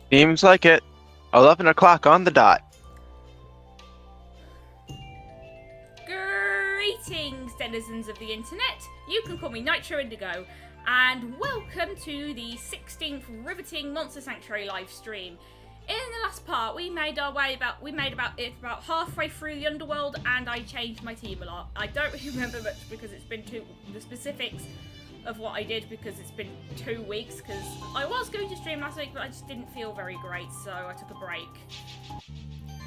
Seems like it. 11 o'clock on the dot. Greetings, denizens of the internet. You can call me Nitro Indigo, and welcome to the 16th riveting Monster Sanctuary live stream. In the last part, we made about halfway through the underworld, and I changed my team a lot. I don't really remember much because it's been the specifics of what I did because it's been 2 weeks. Because I was going to stream last week, but I just didn't feel very great, so I took a break.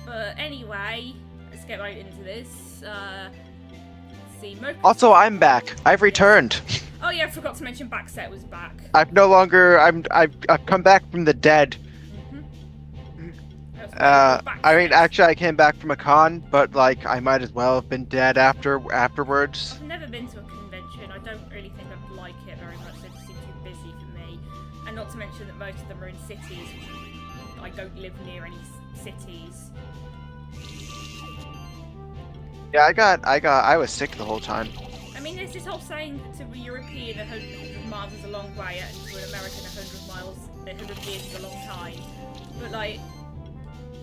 But anyway, let's get right into this. Also, I'm back. I've returned. Oh yeah, I forgot to mention Backset was back. I've come back from the dead. I mean, actually, I came back from a con, but like, I might as well have been dead afterwards. I've never been to a convention. I don't really think I'd like it very much. They just seem too busy for me, and not to mention that most of them are in cities. I don't live near any cities. Yeah, I was sick the whole time. I mean, there's this whole saying to a European 100 miles is a long way, and to an American 100 years is a long time. But like,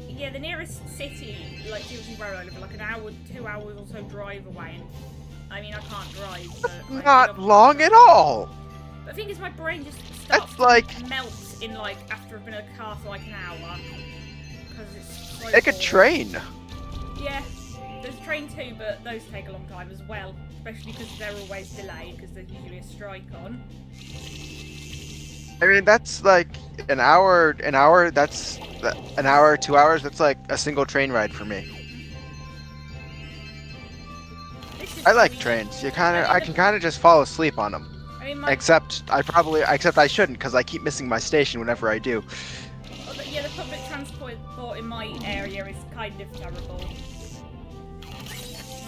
yeah, the nearest city, like seriously where I live, like an hour, 2 hours or so drive away. And I mean, I can't drive. But Not long at all. But the thing is, my brain just starts to melt in like after I've been in a car for like an hour because it's so Take a boring. train. Yeah. There's a train too, but those take a long time as well, especially because they're always delayed because there's usually a strike on. I mean, that's like an hour, that's an hour, 2 hours, that's like a single train ride for me. I like trains. I can kind of just fall asleep on them. I mean, except I shouldn't because I keep missing my station whenever I do. Yeah, the public transport in my area is kind of terrible.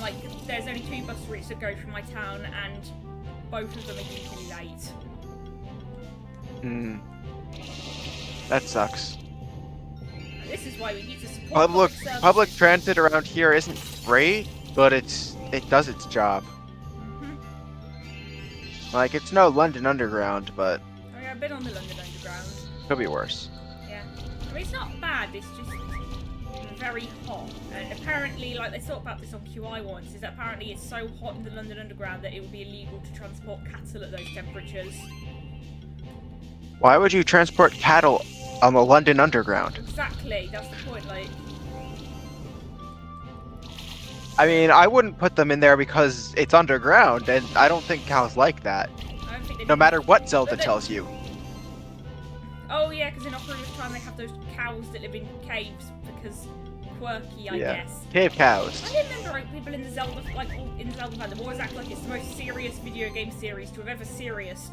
Like, there's only 2 bus routes that go through my town, and both of them are usually late. That sucks. And this is why we need to support Public transit around here isn't great, but it does its job. Like, it's no London Underground, but I mean, I've been on the London Underground. Could be worse. Yeah. I mean, it's not bad, it's just very hot, and apparently, like they talked about this on QI once, is that apparently it's so hot in the London Underground that it would be illegal to transport cattle at those temperatures. Why would you transport cattle on the London Underground? Exactly, that's the point, like... I mean, I wouldn't put them in there because it's underground, and I don't think cows like that. I don't think they no do. matter what Zelda tells you. Oh yeah, because in Ocarina of Time they have those cows that live in caves because... quirky, I guess. Cave cows. I didn't remember like, people in the Zelda, like in Zelda fandom, always act like it's the most serious video game series to have ever serious,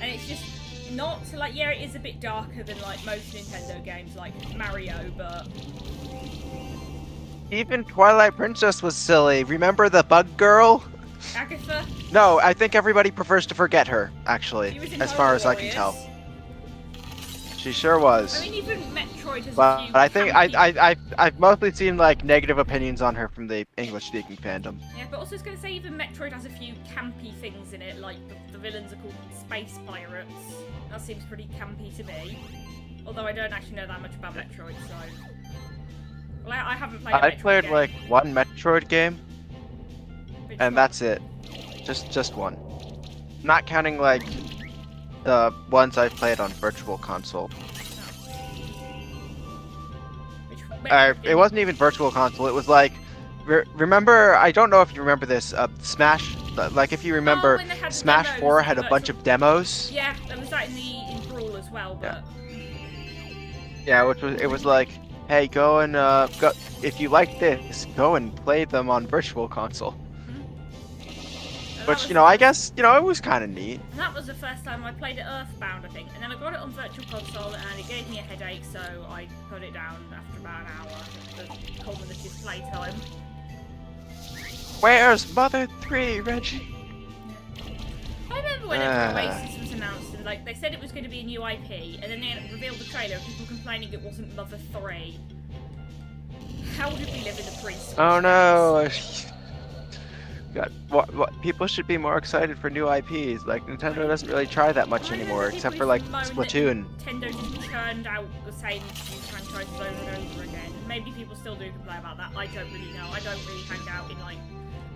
and it's just not. Like, yeah, it is a bit darker than like most Nintendo games, like Mario, but even Twilight Princess was silly. Remember the bug girl? Agatha? No, I think everybody prefers to forget her. Actually, She was in as far as I can Warriors. tell. She sure was. I mean, even Metroid has But a few I think campy... I've mostly seen like negative opinions on her from the English-speaking fandom. Yeah, but also I was going to say even Metroid has a few campy things in it, like the villains are called space pirates. That seems pretty campy to me. Although I don't actually know that much about Metroid, so... Well, I haven't played a I Metroid played game. like one Metroid game, Which and one? that's it. Just one. Not counting like the ones I've played on Virtual Console. It wasn't even Virtual Console. It was like, remember? I don't know if you remember this. Smash, like if you remember, when they had the Smash demos 4 and had a that bunch sort of demos. Yeah, there was that in Brawl as well, but... Yeah, it was like, hey, go and go if you like this, go and play them on Virtual Console. Which, I guess, it was kind of neat. And that was the first time I played it Earthbound, I think. And then I got it on Virtual Console, and it gave me a headache, so I put it down after about an hour. The cumulative playtime. Where's Mother 3, Reggie? I remember when Oasis was announced, and like they said it was going to be a new IP, and then they revealed the trailer, and people complaining it wasn't Mother 3. How did we live in the pre-Switch Oh no! God, what? People should be more excited for new IPs. Like Nintendo doesn't really try that much anymore, except for like Splatoon. Nintendo just churned out the same franchises over and over again. Maybe people still do complain about that. I don't really know. I don't really hang out in like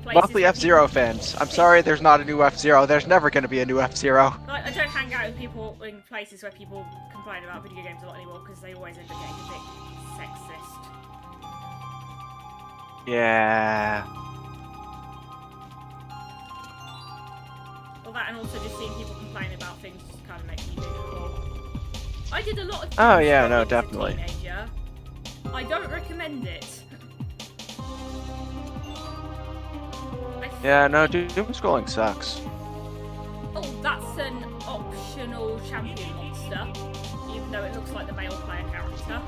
places. Mostly F-Zero fans. I'm sorry, there's not a new F-Zero. There's never going to be a new F-Zero. Like, I don't hang out with people in places where people complain about video games a lot anymore because they always end up getting a bit sexist. Yeah. Well, that and also just seeing people complain about things just kind of makes me miserable. I did a lot of. Oh yeah, no, as a definitely. teenager. I don't recommend it. Yeah, no, doom scrolling sucks. Oh, that's an optional champion monster, even though it looks like the male player character.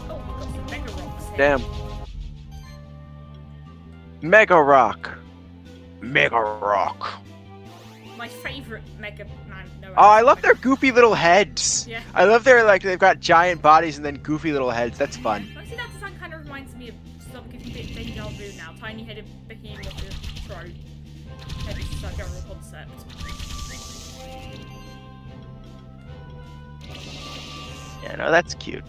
Oh, we've got some Mega Rocks here. Damn. Mega Rock. Mega Rock. My favourite Mega Man. No, Oh, I love their goofy little heads. Yeah. I love their, like, they've got giant bodies and then goofy little heads. That's fun. Honestly, that design kind of reminds me of Stop Giving Bit Deja Vu now. Tiny headed behemoth with a throat. Maybe it's just a general concept. Yeah, no, that's cute.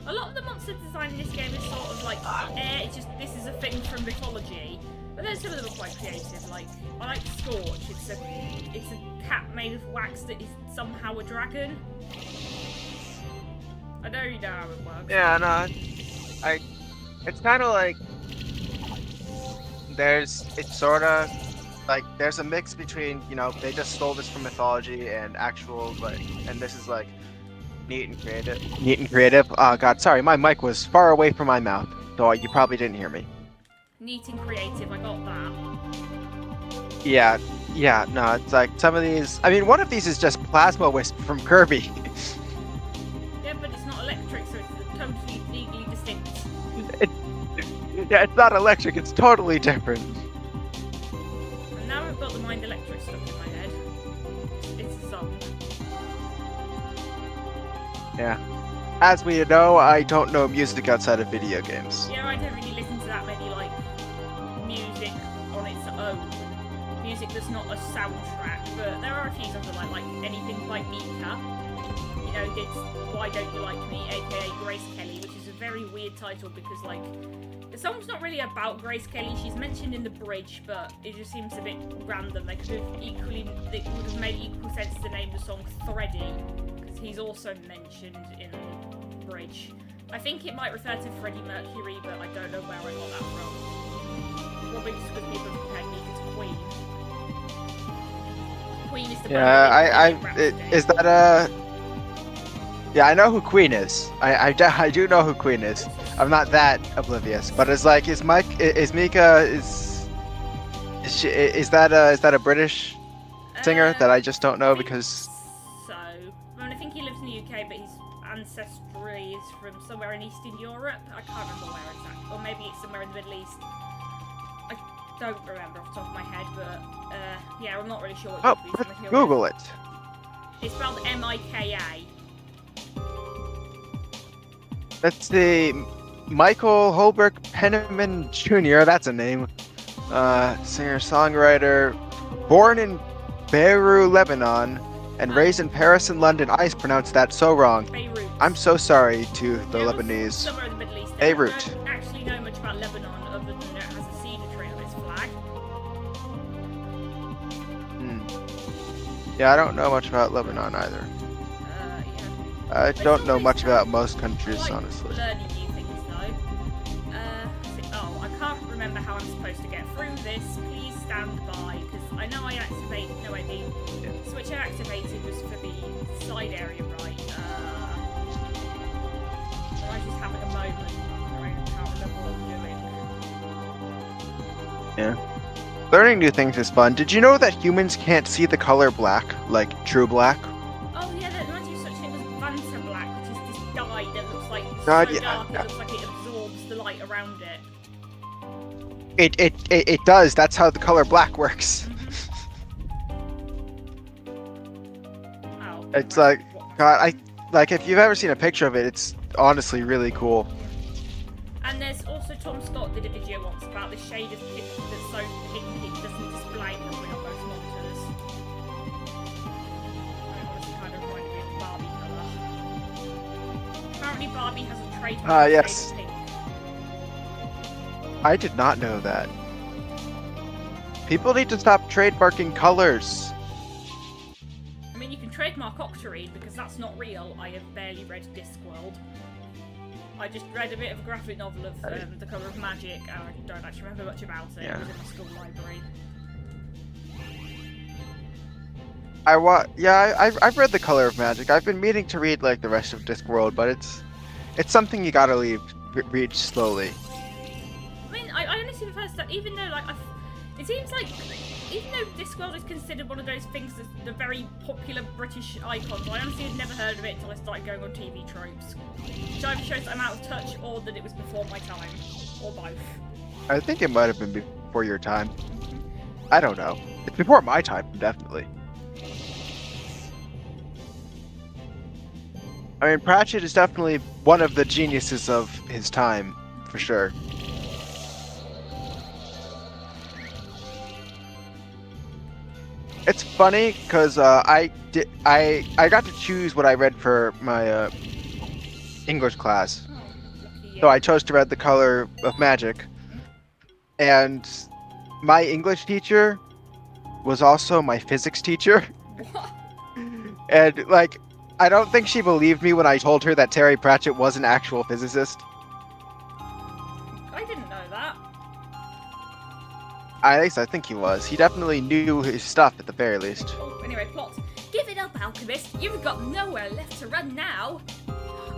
A lot of the monster design in this game is sort of like, it's just, this is a thing from mythology. But then some of them are quite creative, like, I like Scorch, it's a cat made of wax that is somehow a dragon. I don't really know how it works. Yeah, no, it's kind of like, it's sort of, like, there's a mix between, you know, they just stole this from mythology and actual, like, and this is like, neat and creative. Neat and creative? Oh god, sorry, my mic was far away from my mouth, so you probably didn't hear me. Neat and creative, I got that. Yeah, no, it's like some of these, I mean, one of these is just Plasma Wisp from Kirby. Yeah, but it's not electric, so it's totally legally distinct. Yeah, it's not electric, it's totally different. And now I've got the Mind Electric stuck in my head. It's a song. Yeah. As we know, I don't know music outside of video games. Yeah, I don't really listen to that many, like, music on its own. Music that's not a soundtrack, but there are a few songs I like anything by Mika. You know, it's Why Don't You Like Me, aka Grace Kelly, which is a very weird title because, like, the song's not really about Grace Kelly. She's mentioned in the bridge, but it just seems a bit random. They could have it would have made equal sense to name the song Thready, because he's also mentioned in the bridge. I think it might refer to Freddie Mercury, but I don't know where I got that from. Probably just because people have compared Mika to Queen. Queen is the is that a... Yeah, I know who Queen is. I do know who Queen is. I'm not that oblivious, but it's like, is Mika, is that a British singer that I just don't know because... So, I mean, I think he lives in the UK, but his ancestry is from somewhere in Eastern Europe. I can't remember where exactly, or maybe it's somewhere in the Middle East. I don't remember off the top of my head, but yeah, I'm not really sure what let's Google it. It's spelled M-I-K-A. That's the Michael Holbrook Penniman Jr. That's a name. Singer-songwriter, born in Beirut, Lebanon, and raised in Paris and London. I pronounced that so wrong. Beirut. I'm so sorry to the Lebanese. Somewhere in the Middle East. Beirut. I don't actually know much about Lebanon other than it has a cedar tree on its flag. Yeah, I don't know much about Lebanon either. Yeah. I don't know much about most countries, honestly. Learning new things though. Oh, I can't remember how I'm supposed to get through this. Please stand by, because I know I activated. No, I mean, the switch I activated was for the side area, right? I was just having a moment where I can't remember what I'm doing. Yeah. Learning new things is fun. Did you know that humans can't see the color black, like true black? Oh yeah, that reminds me of such a thing as Vanta Black, which is this dye that looks like so God, dark yeah. it looks like it absorbs the light around it. It does. That's how the color black works. Oh, It's like, God, if you've ever seen a picture of it, it's honestly really cool. And there's also Tom Scott did a video once about the shade of pink that's so pink it doesn't display properly on most monitors. And it honestly kind of reminded me of Barbie colour. Apparently Barbie has a trademark yes. shade of pink. I did not know that. People need to stop trademarking colors. I mean, you can trademark Octarine because that's not real. I have barely read Discworld. I just read a bit of a graphic novel of The Colour of Magic, and I don't actually remember much about it. Yeah. It was in my school library. I've read The Color of Magic. I've been meaning to read like the rest of Discworld, but it's something you gotta read slowly. I mean, I honestly the first time, even though like it seems like even though Discworld is considered one of those things that's the very popular British icons, I honestly had never heard of it until I started going on TV tropes. Which either shows that I'm out of touch or that it was before my time, or both. I think it might have been before your time. I don't know. It's before my time, definitely. I mean, Pratchett is definitely one of the geniuses of his time, for sure. It's funny because I got to choose what I read for my English class. Oh, lucky you. So I chose to read The Color of Magic. And my English teacher was also my physics teacher. What? And, like, I don't think she believed me when I told her that Terry Pratchett was an actual physicist. I didn't know that. At least I think he was. He definitely knew his stuff at the very least. Oh, anyway, plot. Give it up, Alchemist. You've got nowhere left to run now.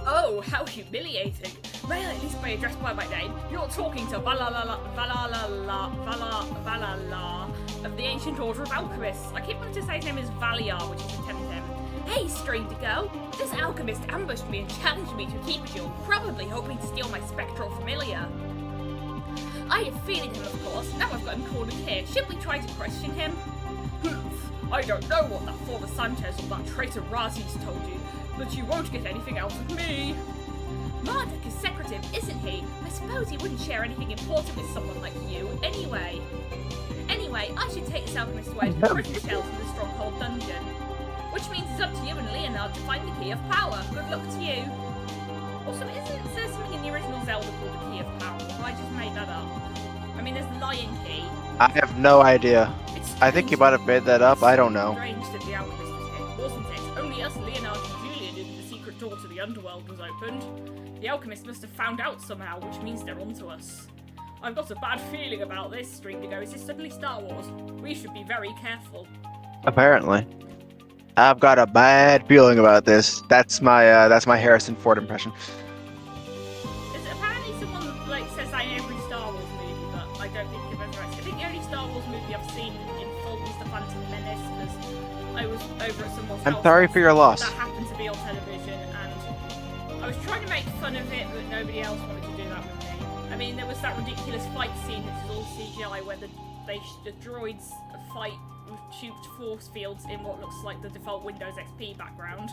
Oh, how humiliating. May I at least be addressed by my name? You're talking to Valala of the Ancient Order of Alchemists. I keep wanting to say his name is Valiar, which is a Temtem. Hey, Stream to Go! This alchemist ambushed me and challenged me to keep duel, probably hoping to steal my spectral familiar. I have feeling him, of course. Now I've got him cornered here. Should we try to question him? I don't know what that Father Sanchez or that traitor Razi's told you, but you won't get anything out of me. Marduk is secretive, isn't he? I suppose he wouldn't share anything important with someone like you, anyway. Anyway, I should take this alchemist away to the prison shells in the Stronghold dungeon. Which means it's up to you and Leonard to find the Key of Power. Good luck to you. Also, isn't there something in the original Zelda called the Key of Power? Or I just made that up. I mean, there's the Lion Key. I have no idea. It's I think you might have made that up. I don't know. strange that the alchemist was hit, wasn't it? Only us, Leonard and Julia, knew that the secret door to the underworld was opened. The alchemist must have found out somehow, which means they're onto us. I've got a bad feeling about this, Stream to Go. Is this suddenly Star Wars? We should be very careful. Apparently. I've got a bad feeling about this. That's my Harrison Ford impression. Apparently someone says that in every Star Wars movie, but I don't think I've ever actually. I think the only Star Wars movie I've seen in full is The Phantom Menace, because I was over at someone's house. I'm sorry for your loss. That happened to be on television, and I was trying to make fun of it, but nobody else wanted to do that with me. I mean, there was that ridiculous fight scene that's all CGI where the droids fight with tubed force fields in what looks like the default Windows XP background.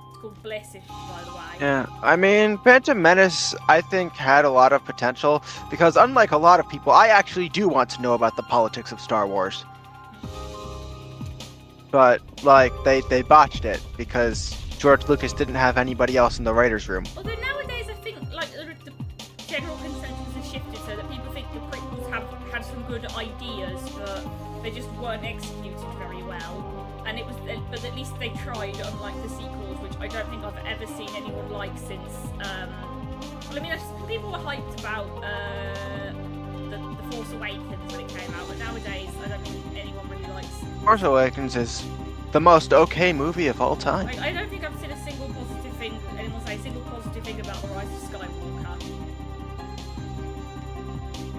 It's called Blissish, by the way. Yeah, I mean, Phantom Menace, I think, had a lot of potential, because unlike a lot of people, I actually do want to know about the politics of Star Wars. But, like, they botched it, because George Lucas didn't have anybody else in the writer's room. Although nowadays I think, like, the general consensus has shifted so that people think the prequels have had some good ideas, but they just weren't executed very well. And but at least they tried, unlike the sequels, which I don't think I've ever seen anyone like since. Well, I mean, people were hyped about the Force Awakens when it came out, but nowadays I don't think anyone really likes. Force Awakens is the most okay movie of all time. I don't think I've seen a single positive thing. Anyone say a single positive thing about the Rise of Skywalker.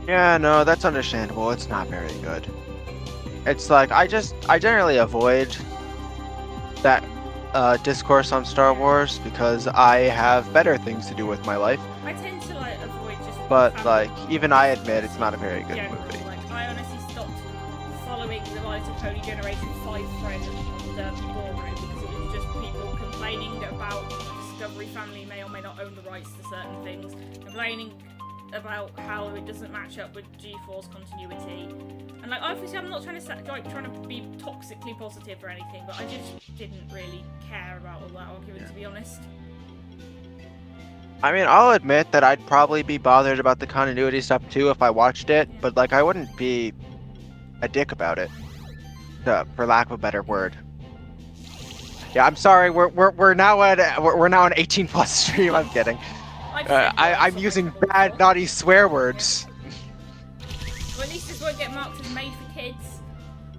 Yeah, no, that's understandable. It's not very good. It's like, I generally avoid that discourse on Star Wars because I have better things to do with my life. I tend to avoid just. But even I admit it's not a very good movie. I honestly stopped following the My Little Pony Generation 5 thread on the forum because it was just people complaining about Discovery Family may or may not own the rights to certain things, complaining about how it doesn't match up with G4's continuity. And like, obviously, I'm not trying to be toxically positive or anything, but I just didn't really care about all that argument, to be honest. I mean, I'll admit that I'd probably be bothered about the continuity stuff too if I watched it, but like I wouldn't be a dick about it, for lack of a better word. Yeah, I'm sorry. We're now an 18+ stream. I'm kidding. I'm using bad, naughty swear words. Well, at least this won't get marked as made for kids.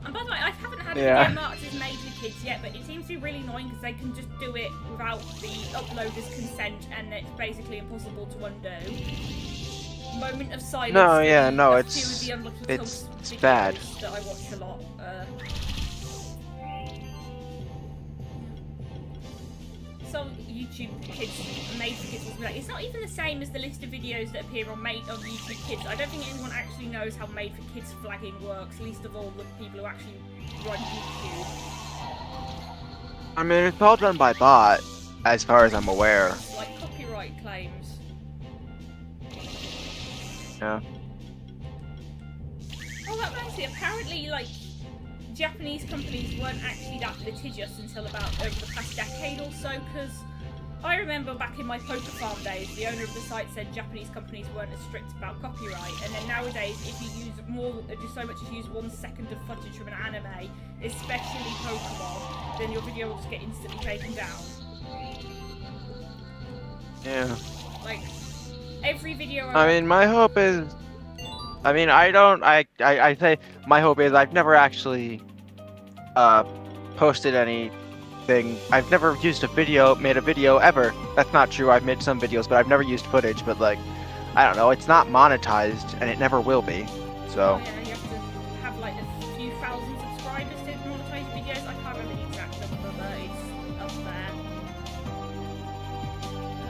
And by the way, I haven't had it get marked as made for kids yet, but it seems to be really annoying because they can just do it without the uploader's consent, and it's basically impossible to undo. Moment of silence. No, yeah, no, it's bad. That I watch a lot. Some YouTube Kids Made for Kids will be like, it's not even the same as the list of videos that appear on YouTube Kids. I don't think anyone actually knows how Made for Kids flagging works, least of all the people who actually run YouTube. I mean, it's all done by bot, as far as I'm aware. It's like copyright claims. Yeah. Oh, that reminds me, apparently, like, Japanese companies weren't actually that litigious until about over the past decade or so, because I remember back in my poker farm days, the owner of the site said Japanese companies weren't as strict about copyright, and then nowadays, if you use just so much as use 1 second of footage from an anime, especially Pokemon, then your video will just get instantly taken down. Yeah. Like, every video I mean, my hope is... I mean, I say my hope is I've never actually posted anything. I've never made a video ever. That's not true. I've made some videos, but I've never used footage. But like, I don't know. It's not monetized, and it never will be. So. Oh, yeah, you have to have like a few thousand subscribers to monetize videos. I can't remember the exact number, but it's up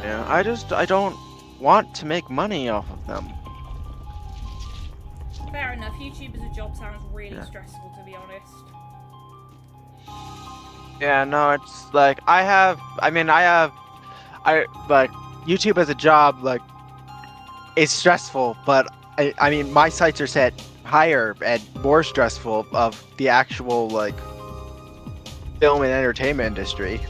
there. Yeah, I don't want to make money off of them. Fair enough. YouTube as a job sounds really stressful, to be honest. Yeah, no, it's like like YouTube as a job, like, it's stressful, but I mean, my sights are set higher and more stressful of the actual, like, film and entertainment industry.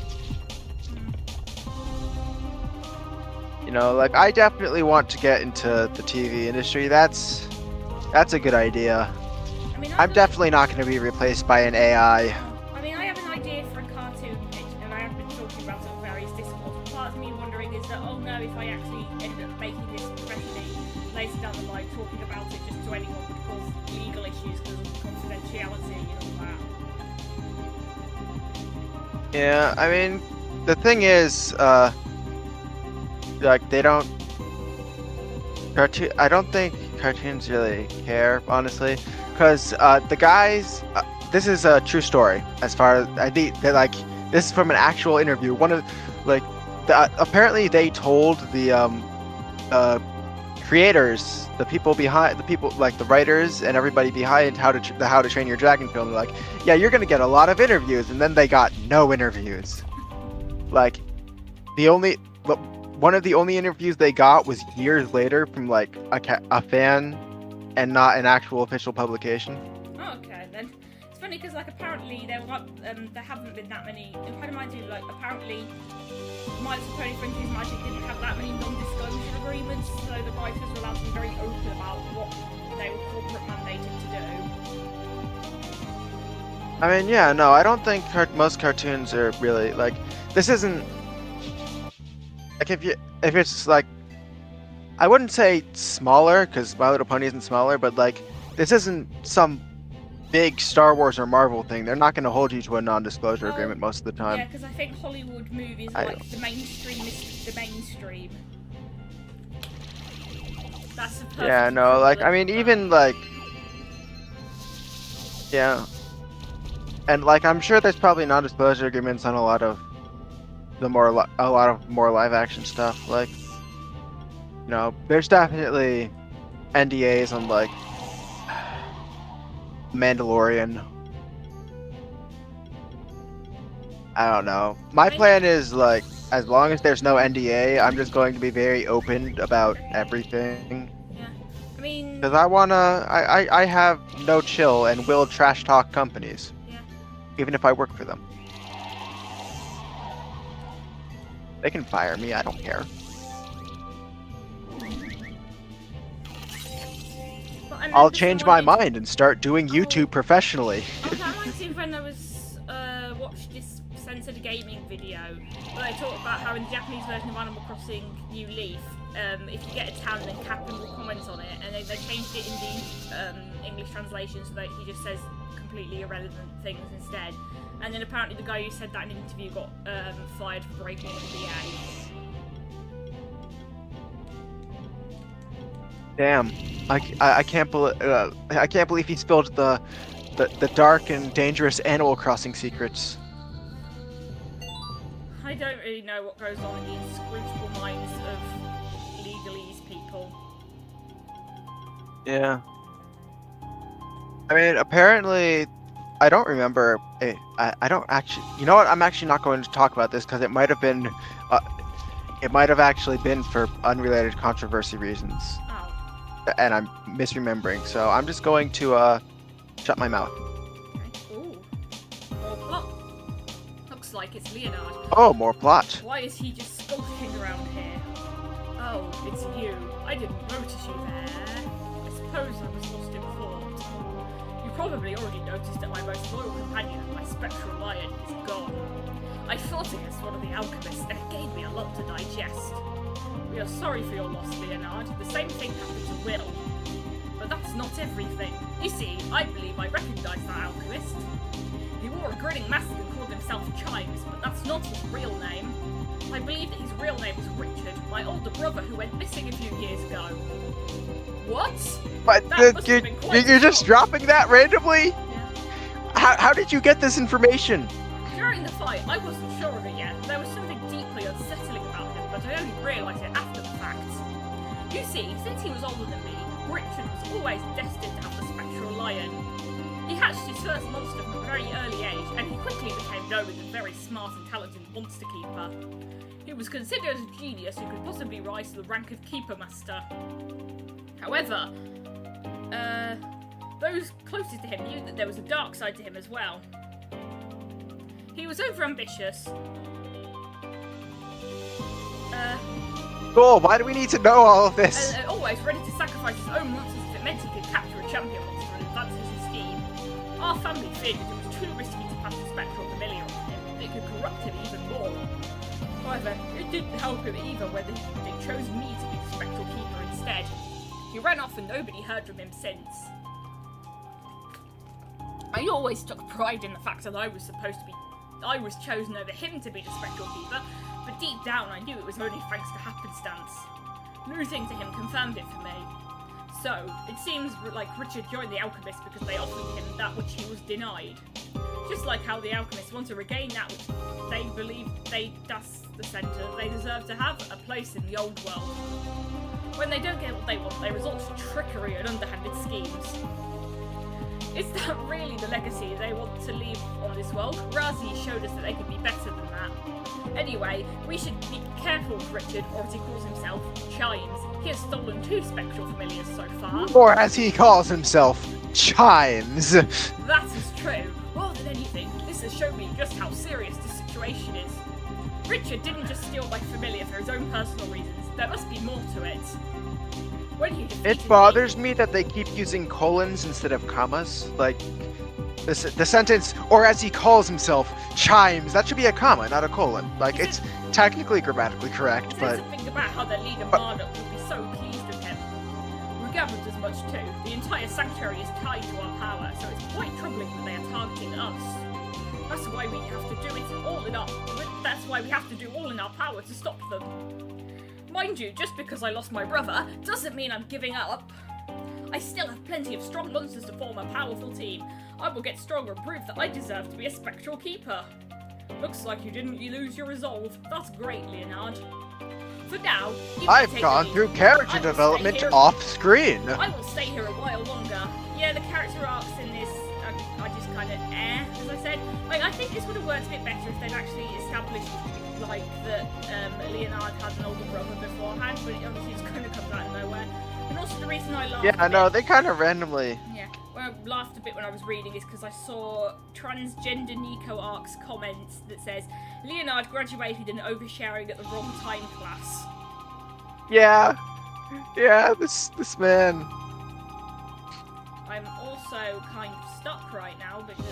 You know, like, I definitely want to get into the TV industry. That's a good idea. I mean, I'm definitely not going to be replaced by an AI. I mean, I have an idea for a cartoon, and I have been talking about it on various discords. Part of me wondering is that, oh no, if I actually end up making this professionally later down the line, talking about it just to anyone would cause legal issues because of confidentiality and all that. Yeah, I mean, the thing is, like, they don't... I don't think cartoons really care, honestly, because the guys... this is a true story, as far as... I think that, like, this is from an actual interview. One of, like, apparently they told the creators, the people, like, the writers and everybody behind How to Train Your Dragon film, like, yeah, you're gonna get a lot of interviews, and then they got no interviews. Like, one of the only interviews they got was years later from, like, a fan and not an actual official publication. Oh, okay, then. It's funny because, like, apparently there haven't been that many. It kind of reminds me of, like, apparently My Little Pony Friendly's Magic didn't have that many non-disclosure agreements, so the writers were allowed to be very open about what they were corporate mandated to do. I mean, yeah, no, I don't think most cartoons are really, like, this isn't... Like, if it's, like, I wouldn't say smaller, because My Little Pony isn't smaller, but, like, this isn't some big Star Wars or Marvel thing. They're not going to hold you to a non-disclosure agreement most of the time. Yeah, because I think Hollywood movies are like the mainstream is the mainstream. That's the perfect Yeah, no, like, I mean, even, like... Yeah. And, like, I'm sure there's probably non-disclosure agreements on a lot of more live action stuff. Like, you know, there's definitely NDAs on, like, Mandalorian. I don't know. My plan is, like, as long as there's no NDA, I'm just going to be very open about everything. I mean, Because I have no chill and will trash talk companies. yeah. Even if I work for them. They can fire me, I don't care. I'll change my mind and start doing YouTube professionally. Oh, that reminds me of when I was watched this censored gaming video where they talked about how in the Japanese version of Animal Crossing New Leaf, if you get a town, then Captain will comment on it, and they changed it in the English translation so that he just says completely irrelevant things instead. And then apparently the guy who said that in an interview got fired for breaking NDA. Damn, I can't believe he spilled the dark and dangerous Animal Crossing secrets. I don't really know what goes on in the inscrutable minds of legalese people. Yeah. I mean, apparently, I don't remember. I don't actually. You know what? I'm actually not going to talk about this because it might have been. It might have actually been for unrelated controversy reasons. Oh. And I'm misremembering, so I'm just going to shut my mouth. Okay. Ooh. More plot. Looks like it's Leonard. Oh, more plot. Why is he just skulking around here? Oh, it's you. I didn't notice you there. I suppose I was lost in thought. You probably already noticed that my most loyal companion, my spectral lion, is gone. I fought against one of the alchemists, and it gave me a lot to digest. We are sorry for your loss, Leonard. The same thing happened to Will. But that's not everything. You see, I believe I recognise that alchemist. He wore a grinning mask and called himself Chimes, but that's not his real name. I believe that his real name is Richard, my older brother who went missing a few years ago. What? But you're just dropping that randomly? Yeah. How did you get this information? During the fight, I wasn't sure of it yet. There was something deeply unsettling about him, but I only realised it after the fact. You see, since he was older than me, Richard was always destined to have the spectral lion. He hatched his first monster from a very early age, and he quickly became known as a very smart and talented monster keeper. He was considered a genius who could possibly rise to the rank of Keeper Master. However, those closest to him knew that there was a dark side to him as well. He was overambitious. Cool, why do we need to know all of this? And always ready to sacrifice his own monsters if it meant he could capture a champion monster and advance his scheme. Our family feared that it was too risky to pass the spectral familiar on him, that it could corrupt him even more. However, it didn't help him either when they chose me to be the spectral keeper instead. He ran off and nobody heard from him since. I always took pride in the fact that I was chosen over him to be the spectral keeper, but deep down I knew it was only thanks to happenstance. Losing to him confirmed it for me. So, it seems like Richard joined the alchemists because they offered him that which he was denied. Just like how the alchemists want to regain that which they believe that's the centre they deserve to have, a place in the old world. When they don't get what they want, they resort to trickery and underhanded schemes. Is that really the legacy they want to leave on this world? Razi showed us that they could be better than that. Anyway, we should be careful with Richard, or as he calls himself, Chimes. He has stolen 2 spectral familiars so far. Or as he calls himself, Chimes. That is true. More than anything, this has shown me just how serious the situation is. Richard didn't just steal my familiar for his own personal reasons. There must be more to it. It bothers me that they keep using colons instead of commas. Like, the sentence, or as he calls himself, Chimes, that should be a comma, not a colon. Like, it's technically grammatically correct, but... There's something about how their leader Marduk would be so pleased with him. We gathered as much too. The entire sanctuary is tied to our power, so it's quite troubling that they are targeting us. That's why we have to do it all in our... That's why we have to do all in our power to stop them. Mind you, just because I lost my brother doesn't mean I'm giving up. I still have plenty of strong monsters to form a powerful team. I will get stronger and prove that I deserve to be a spectral keeper. Looks like you didn't lose your resolve. That's great, Leonard. For now, I've gone through character development off screen. I will stay here a while longer. Yeah, the character arcs in this are just kind of as I said. Like, I think this would have worked a bit better if they'd actually established like that Leonard had an older brother beforehand, but it obviously just kind of comes out of nowhere. And also the reason I laughed. Yeah, no, they kind of randomly. Yeah, well, I laughed a bit when I was reading is because I saw transgender Nico Ark's comments that says Leonard graduated in oversharing at the wrong time class. Yeah, this man. I'm also kind of stuck right now because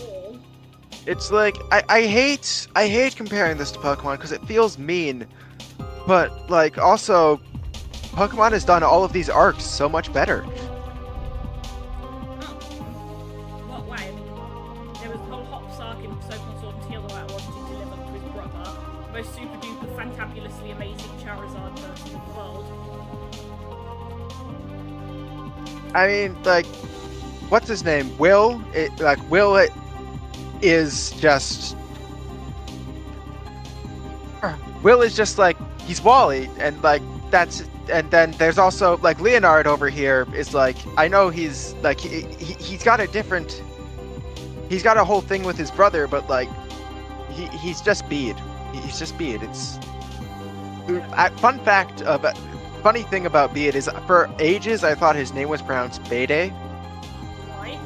wall. It's like I hate comparing this to Pokemon because it feels mean, but like also, Pokemon has done all of these arcs so much better. What way? There was a whole Hops arc in Pokemon Sword and Shield that I wanted to deliver to his brother, the most super duper fantabulously amazing Charizard person in the world. I mean, like, what's his name? Will is just like he's Wally, and like that's, and then there's also like Leonard over here is like, I know he's like he's got a whole thing with his brother, but like he's just Bede. He's just Bede. It's funny thing about Bede is for ages I thought his name was pronounced Bede. Why?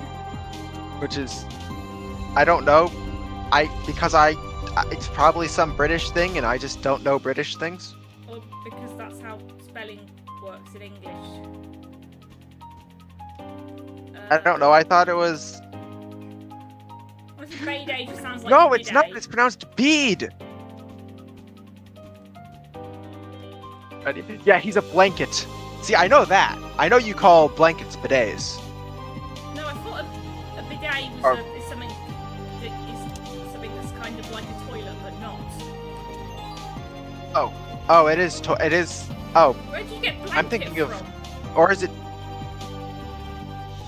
Which is, I don't know. It's probably some British thing, and I just don't know British things. Or because that's how spelling works in English. I don't know. I thought it was. Honestly, Mayday just sounds like No, it's not. Bidet. It's pronounced Bede. Yeah, he's a blanket. See, I know that. I know you call blankets bidets. No, I thought a bidet Or- is something that is something that's kind of like a toilet, but not. Oh, it is. It is. Oh, Where do you get blanket I'm thinking of- from? or is it?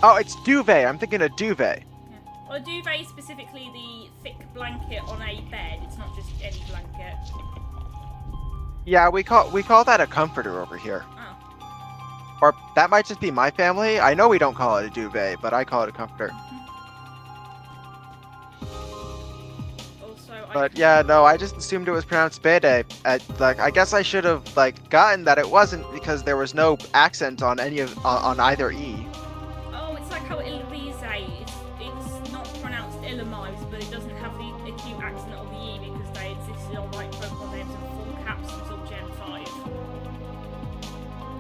Oh, it's duvet. I'm thinking of duvet. Yeah. Well, a duvet is specifically the thick blanket on a bed. It's not just any blanket. Yeah, we call that a comforter over here. Oh. Or that might just be my family. I know we don't call it a duvet, but I call it a comforter. Also, But yeah, no, I just assumed it was pronounced Bede. I guess I should have gotten that it wasn't because there was no accent on on either E. Oh, it's like how Eloise it's not pronounced Elomise, but it doesn't have the acute accent of the E because they existed on like Pokemon names and full caps until Gen 5.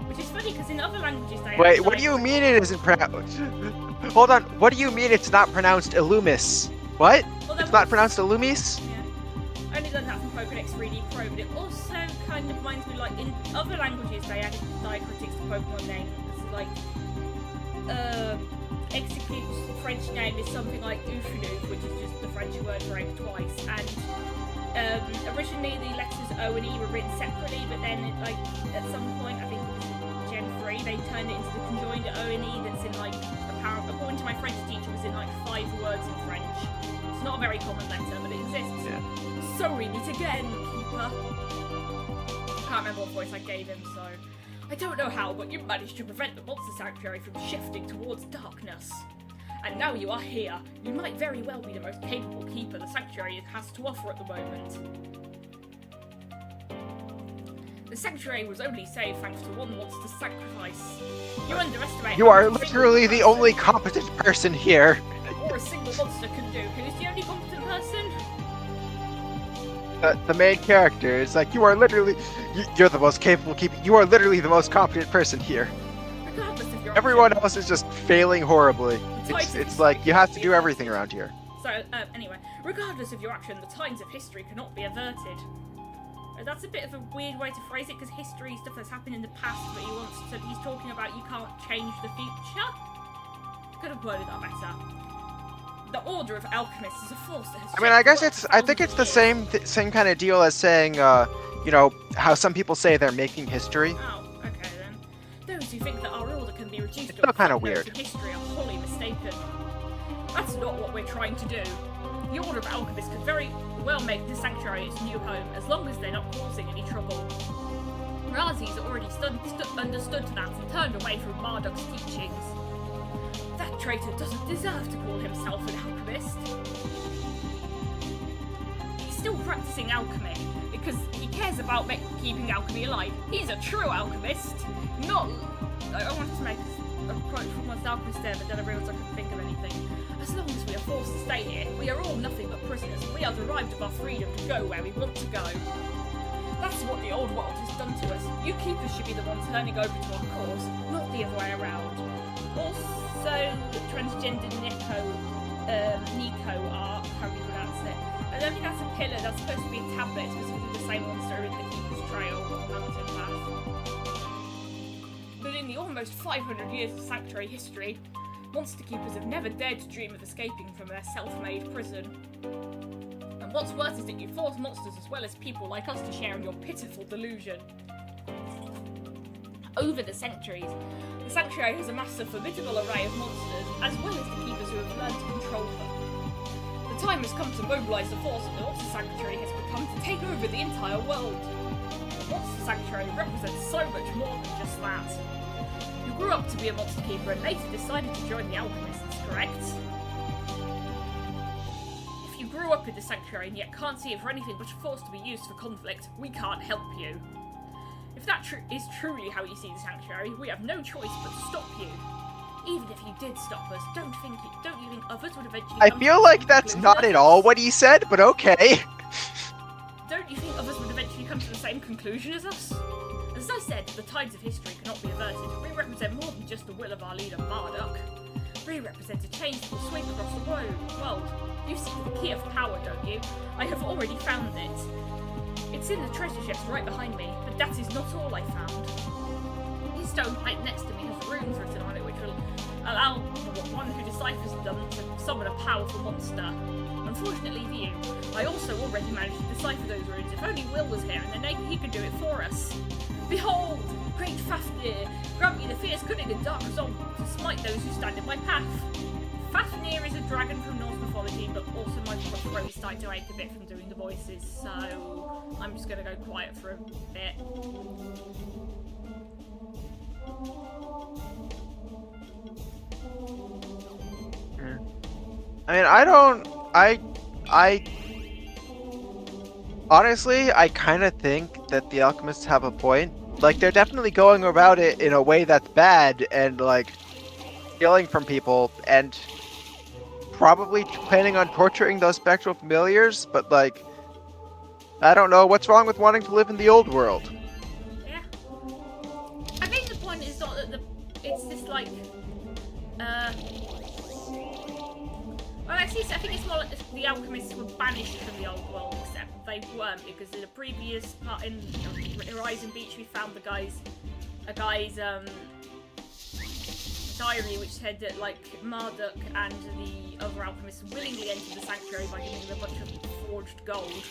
Which is funny because in other languages they Wait, have, what do you mean it isn't pronounced? Hold on, what do you mean it's not pronounced Illumis? What? Well, It's not pronounced Illumis? Yeah. I only learned that from Pokedex 3D Pro, but it also kind of reminds me, like, in other languages they added diacritics to Pokemon names, like, Execute's French name is something like Oufanouf, which is just the French word for egg twice, and originally the letters O and E were written separately, but then, at some point, I think it was Gen 3, they turned it into the conjoined O and E that's in, like, according to my French teacher, was in, like, 5 words in French. It's not a very common letter, but it exists. Yeah. So read it again, Keeper. Can't remember what voice I gave him, so... I don't know how, but you managed to prevent the Monster Sanctuary from shifting towards darkness. And now you are here. You might very well be the most capable keeper the Sanctuary has to offer at the moment. The Sanctuary was only saved thanks to one monster's sacrifice. You underestimate You how are much a literally single the person- only competent person here. or a single monster can do. Who's the only competent person? The main character is like, you are literally, you're the most capable keeper. You are literally the most competent person here. Regardless of your Everyone option. else is just failing horribly. It's like you have to do everything around here. So, anyway, regardless of your action, the times of history cannot be averted. That's a bit of a weird way to phrase it, because history is stuff that's happened in the past, but he's talking about you can't change the future? Could have worded that better. The Order of Alchemists is a force that has I mean, I guess shaped the world I for think it's thousands the of same kind of deal as saying, you know, how some people say they're making history. years. Oh, okay then. Those who think that our order can be reduced It's to still a kinda footnote weird. in history are wholly mistaken. That's not what we're trying to do. The Order of Alchemists could very well make the Sanctuary its new home, as long as they're not causing any trouble. Razi's already understood that and turned away from Marduk's teachings. That traitor doesn't deserve to call himself an alchemist. He's still practicing alchemy because he cares about keeping alchemy alive. He's a true alchemist, not. I wanted to make a quote from Monster Alchemist there, but then I realised I couldn't think of anything. As long as we are forced to stay here, we are all nothing but prisoners, and we are deprived of our freedom to go where we want to go. That's what the old world has done to us. You keepers should be the ones turning over to our cause, not the other way around. Also, transgender Nico art, how do you pronounce it? I don't think that's a pillar, that's supposed to be a tablet, specifically the same monster in the Keeper's Trail mountain path. But in the almost 500 years of Sanctuary history, monster keepers have never dared to dream of escaping from their self-made prison. And what's worse is that you force monsters as well as people like us to share in your pitiful delusion. Over the centuries, the Sanctuary has amassed a formidable array of monsters, as well as the keepers who have learned to control them. The time has come to mobilise the force that the Monster Sanctuary has become to take over the entire world. The Monster Sanctuary represents so much more than just that. You grew up to be a monster keeper and later decided to join the alchemists, correct? If you grew up in the Sanctuary and yet can't see it for anything but a force to be used for conflict, we can't help you. If that is truly how you see the Sanctuary, we have no choice but to stop you. Even if you did stop us, don't you think others would eventually I come feel to the like same that's conclusion not as at us? all what he said, but okay. Don't you think others would eventually come to the same conclusion as us? As I said, the tides of history cannot be averted. We represent more than just the will of our leader, Marduk. We represent a change that will sweep across the world. You seek the key of power, don't you? I have already found it. It's in the treasure chest right behind me, but that is not all I found. This stone plate next to me has runes written on it which will allow one who deciphers them to summon a powerful monster. Unfortunately for you, I also already managed to decipher those runes. If only Will was here, and then maybe he could do it for us. Behold, great Fafnir, grant me the fierce cunning and dark resolve to smite those who stand in my path. Fafnir is a dragon from Norse mythology, but also my throat is starting to ache a bit from doing the voices, so I'm just going to go quiet for a bit. I honestly, I kind of think that the alchemists have a point. Like, they're definitely going about it in a way that's bad and, like, stealing from people and probably planning on torturing those spectral familiars, but, like, I don't know, what's wrong with wanting to live in the old world? Yeah. I think the point is not that it's just like, well, actually, I think it's more like the alchemists were banished from the old world, except they weren't, because in the previous part in Horizon Beach, we found a guy's diary, which said that, like, Marduk and the other alchemists willingly entered the sanctuary by giving them a bunch of forged gold.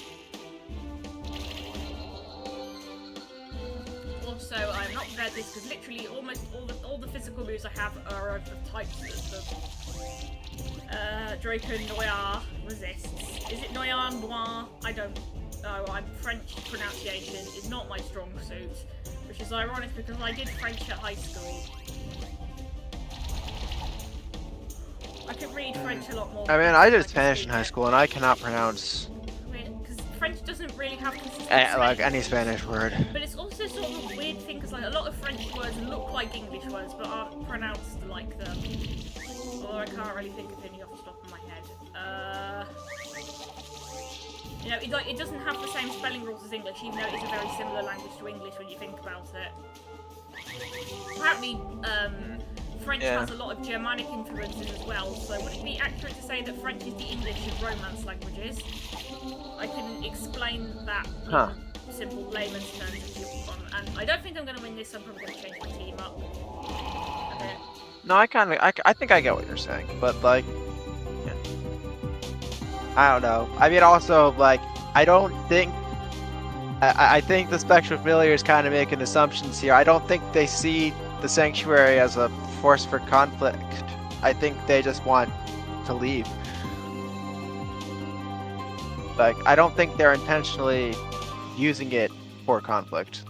Also, I'm not prepared for this because literally almost all the physical moves I have are of the types that Draco Noir resists. Is it Noir? Noir? I don't know. French pronunciation is not my strong suit, which is ironic because I did French at high school. I could read French a lot more. I mean, I did Spanish in high school, and I cannot pronounce because French doesn't really have consistency. like any Spanish word. But it's also sort of a weird thing because like a lot of French words look like English words but aren't pronounced like them. Although I can't really think of any off the top of my head. You know, it doesn't have the same spelling rules as English, even though it is a very similar language to English when you think about it. Apparently, French has a lot of Germanic influences as well, so would it be accurate to say that French is the English of Romance languages? I can explain that in simple layman's terms if you want, and I don't think I'm going to win this, so I'm probably going to change my team up a bit. No, I think I get what you're saying, but, like, yeah. I don't know. I mean, also, like, I think the Spectral Familiar is kind of making assumptions here. I don't think they see the Sanctuary as a force for conflict. I think they just want to leave. Like, I don't think they're intentionally using it for conflict.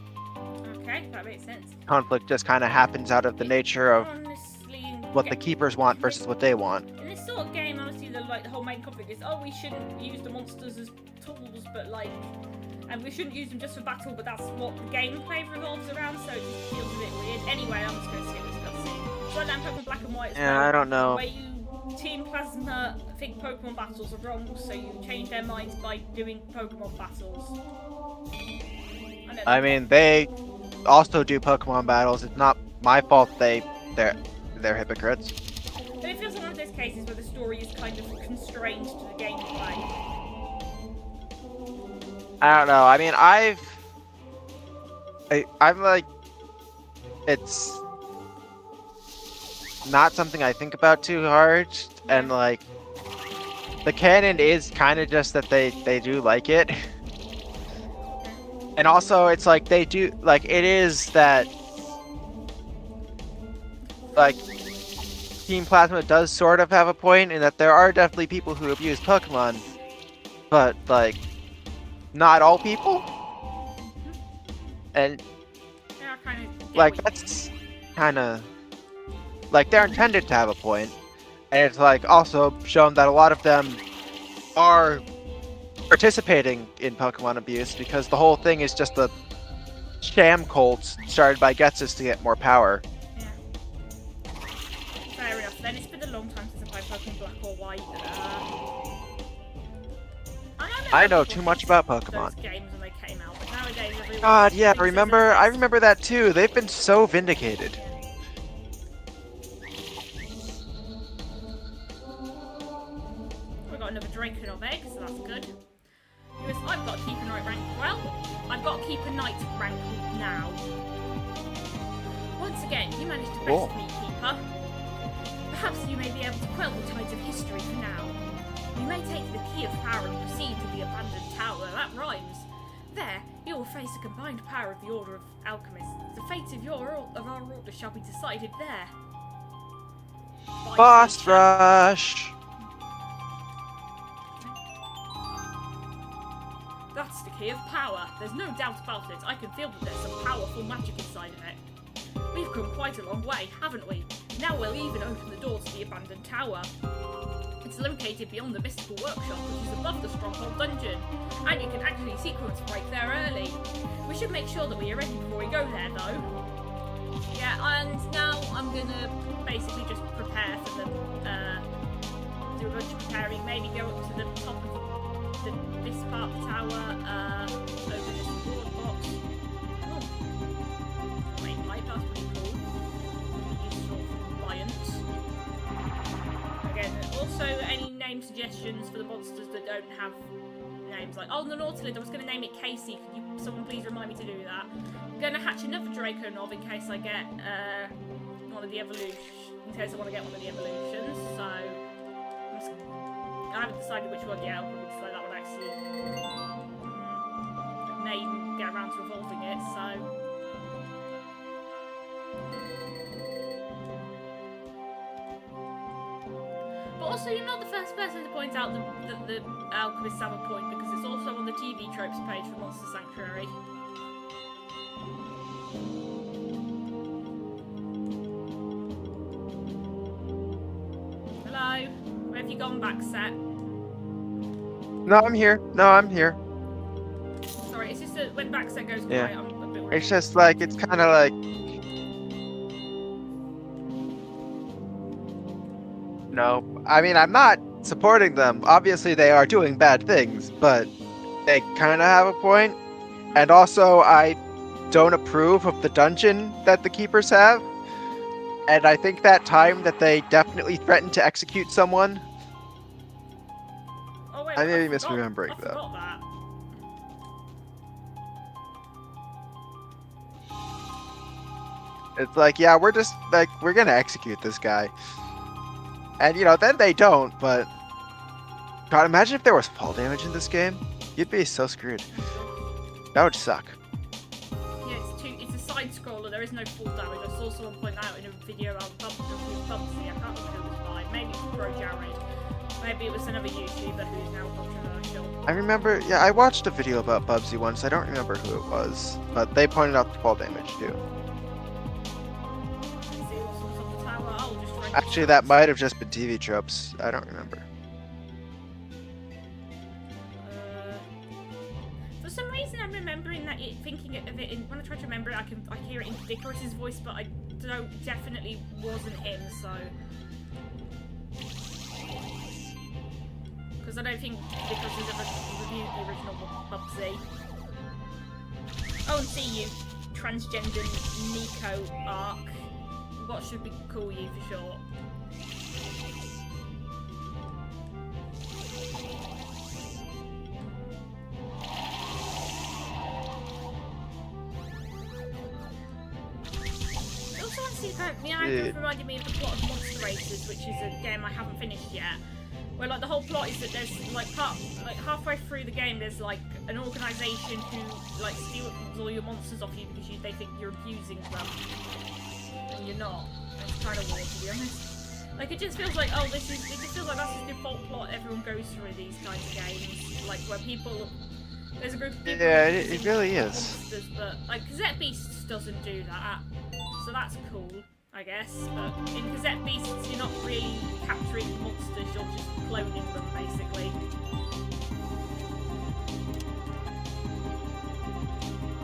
Okay, that makes sense. Conflict just kind of happens out of the nature of Honestly, what the Keepers want versus what they want. in this sort of game, honestly, the like the whole main conflict is, oh, we shouldn't use the monsters as tools, but like, and we shouldn't use them just for battle, but that's what the gameplay revolves around, so it just feels a bit weird. Anyway, I'm just going to skip this cutscene. So then Pokemon Black and White as well, I don't know. where you Team Plasma think Pokemon battles are wrong, so you change their minds by doing Pokemon battles. I mean, they also do Pokemon battles. It's not my fault they're hypocrites. But it feels like one of those cases where the story is kind of constrained to the gameplay. I don't know. I mean, I'm like, it's not something I think about too hard, and like, the canon is kind of just that they do like it. And also, it's like they do, like, it is that, like, Team Plasma does sort of have a point in that there are definitely people who abuse Pokemon, but, like, not all people. And, Yeah, I kind of like, that's kind of, like, they're intended to have a point. And it's, like, also shown that a lot of them are participating in Pokemon abuse because the whole thing is just a sham cult started by Getsus to get more power. Yeah. Fair enough. Then it's been a long time since I played Pokemon Black or White. I know too much about Pokemon. Those games when they came out, but nowadays everyone. God, yeah, I remember that too. They've been so vindicated. We got another Draconov egg, so that's good. Because I've got to keep a knight rank. Well, I've got to keep a knight rank now. Once again, you managed to best me, Keeper. Perhaps you may be able to quell the tides of history for now. You may take the key of power and proceed to the abandoned tower. That rhymes. There, you will face a combined power of the Order of Alchemists. The fate of our order shall be decided there. Boss Rush! That's the key of power. There's no doubt about it. I can feel that there's some powerful magic inside of it. We've come quite a long way, haven't we? Now we'll even open the door to the abandoned tower. It's located beyond the mystical workshop, which is above the stronghold dungeon, and you can actually sequence break there early. We should make sure that we are ready before we go there, though. Yeah, and now I'm gonna basically just prepare for the, do a bunch of preparing, maybe go up to the top of this part of the tower, over this board box. Oh. Wait, pipe, that's pretty cool. Really useful for compliance. Again, also any name suggestions for the monsters that don't have names, like, oh, the Nautilid, I was going to name it Casey, could you, someone please remind me to do that. I'm going to hatch another Draconov in case I get, one of the evolutions, in case I want to get one of the evolutions, so, I haven't decided which one yet, I'll probably decide that one actually. May even get around to evolving it, so. But also, you're not the first person to point out that the alchemists have a point, because it's also on the TV tropes page for Monster Sanctuary. Hello? Where have you gone back, Set? No, I'm here. Sorry, it's just that when Backset goes quiet, I'm a bit worried. It's just like, it's kind of like... No, I mean, I'm not supporting them. Obviously, they are doing bad things, but they kind of have a point. And also, I don't approve of the dungeon that the keepers have. And I think that time that they definitely threatened to execute someone. Oh, wait, I may be forgot- misremembering, I though. forgot that. It's like, yeah, we're just, like, we're gonna execute this guy. And, you know, then they don't, but... God, imagine if there was fall damage in this game. You'd be so screwed. That would suck. Yeah, it's a side scroller, there is no full damage. I saw someone point that out in a video about Bubsy. I can't remember who it was by. Maybe it was Pro Jared. Maybe it was another YouTuber who's now controversial. I remember, yeah, I watched a video about Bubsy once. I don't remember who it was, but they pointed out the fall damage too. Let's see what's on top of the tower. I'll just try and Actually, that might have just been TV tropes. I don't remember. some reason I'm remembering that thinking of it when I try to remember it, I hear it in Dicarus's voice, but I don't definitely wasn't him. So because I don't think Dicarus has ever reviewed the original Bubsy. Oh, and see you, transgender Nico Arc. What should we call you for short? It reminded me of the plot of Monster Racers, which is a game I haven't finished yet. Where like the whole plot is that there's like halfway through the game there's like an organisation who like steals all your monsters off you because they think you're abusing them, and you're not. And it's kind of weird, to be honest. Like it just feels like it just feels like that's the default plot everyone goes through in these kinds of games. Like where there's a group of people. Yeah, it really is. Monsters, but like Cassette Beasts doesn't do that, so that's cool, I guess. But in Cassette Beasts, you're not really capturing monsters; you're just cloning them, basically.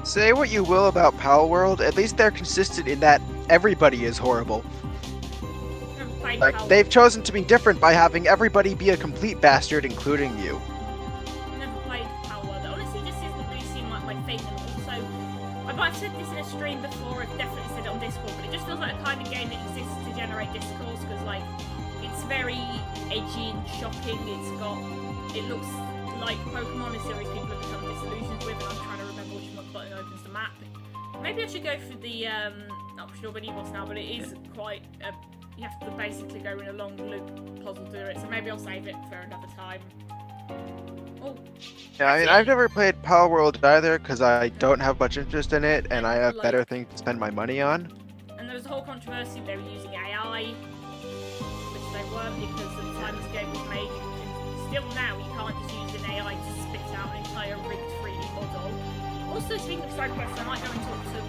Say what you will about Pal World, at least they're consistent in that everybody is horrible. Like they've chosen to be different by having everybody be a complete bastard, including you. I've said this in a stream before, I've definitely said it on Discord, but it just feels like a kind of game that exists to generate discourse, because like, it's very edgy and shocking, it looks like Pokemon, a series people have become disillusioned with, and I'm trying to remember which one button opens the map. Maybe I should go for the optional mini boss now, but it is quite, you have to basically go in a long loop puzzle to do it, so maybe I'll save it for another time. Oh. Yeah, I mean, I've never played Pal World either because I don't have much interest in it, and I have better things to spend my money on. And there was a whole controversy, they were using AI, which they weren't because at the time this game was made. Still now, you can't just use an AI to spit out an entire rigged 3D model. Also, speaking of side quests, I might go and talk to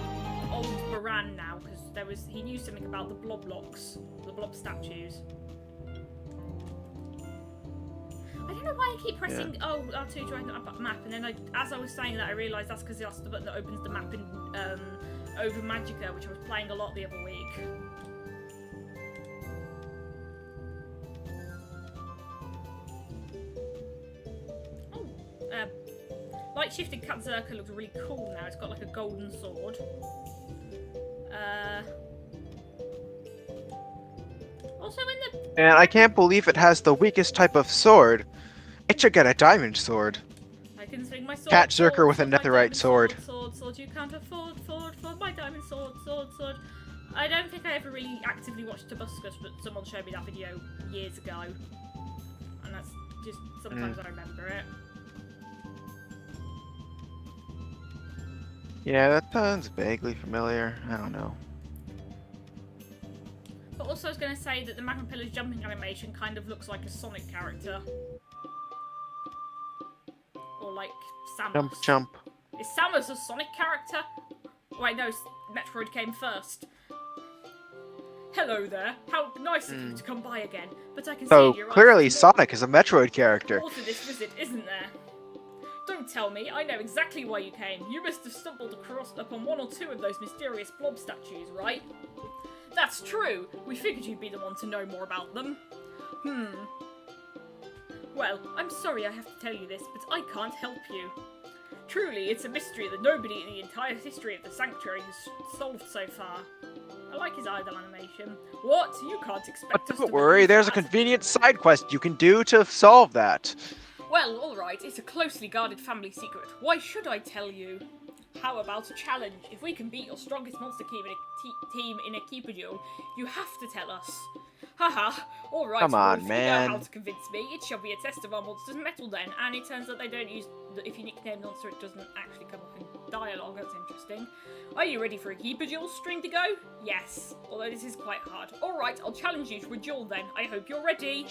old Baran now, because he knew something about the blob blocks, the blob statues. I don't know why I keep pressing R2 to open up a map, and then as I was saying that I realised that's because that's the button that opens the map in Over Magica, which I was playing a lot the other week. Oh, Light Shifted Katzerka looks really cool now. It's got like a golden sword. Also in the... And I can't believe it has the weakest type of sword. It should get a diamond sword. I can swing my sword. Katzerka with a netherite sword. Sword, you can't afford my diamond sword. I don't think I ever really actively watched Tobuscus, but someone showed me that video years ago. And that's just, sometimes I remember it. Yeah, that sounds vaguely familiar. I don't know. But also I was going to say that the Magma Pillar's jumping animation kind of looks like a Sonic character. Or like Samus. Jump. Is Samus a Sonic character? Wait, no, Metroid came first. Hello there. How nice of you to come by again. But I can see So you're clearly Sonic is a Metroid character. More to this visit, isn't there? Don't tell me, I know exactly why you came. You must have stumbled upon one or two of those mysterious blob statues, right? That's true. We figured you'd be the one to know more about them. Well, I'm sorry I have to tell you this, but I can't help you. Truly, it's a mystery that nobody in the entire history of the Sanctuary has solved so far. I like his idle animation. What? You can't expect us to... Don't worry, there's a convenient side quest you can do to solve that. Well, alright, it's a closely guarded family secret. Why should I tell you? How about a challenge? If we can beat your strongest monster team in a keeper duel, you have to tell us. Haha, alright, Come on, if man. you know how to convince me, it shall be a test of our monster's metal then. And it turns out they don't use... If you nickname the monster, it doesn't actually come up in dialogue. That's interesting. Are you ready for a keeper duel string to go? Yes, although this is quite hard. Alright, I'll challenge you to a duel then. I hope you're ready.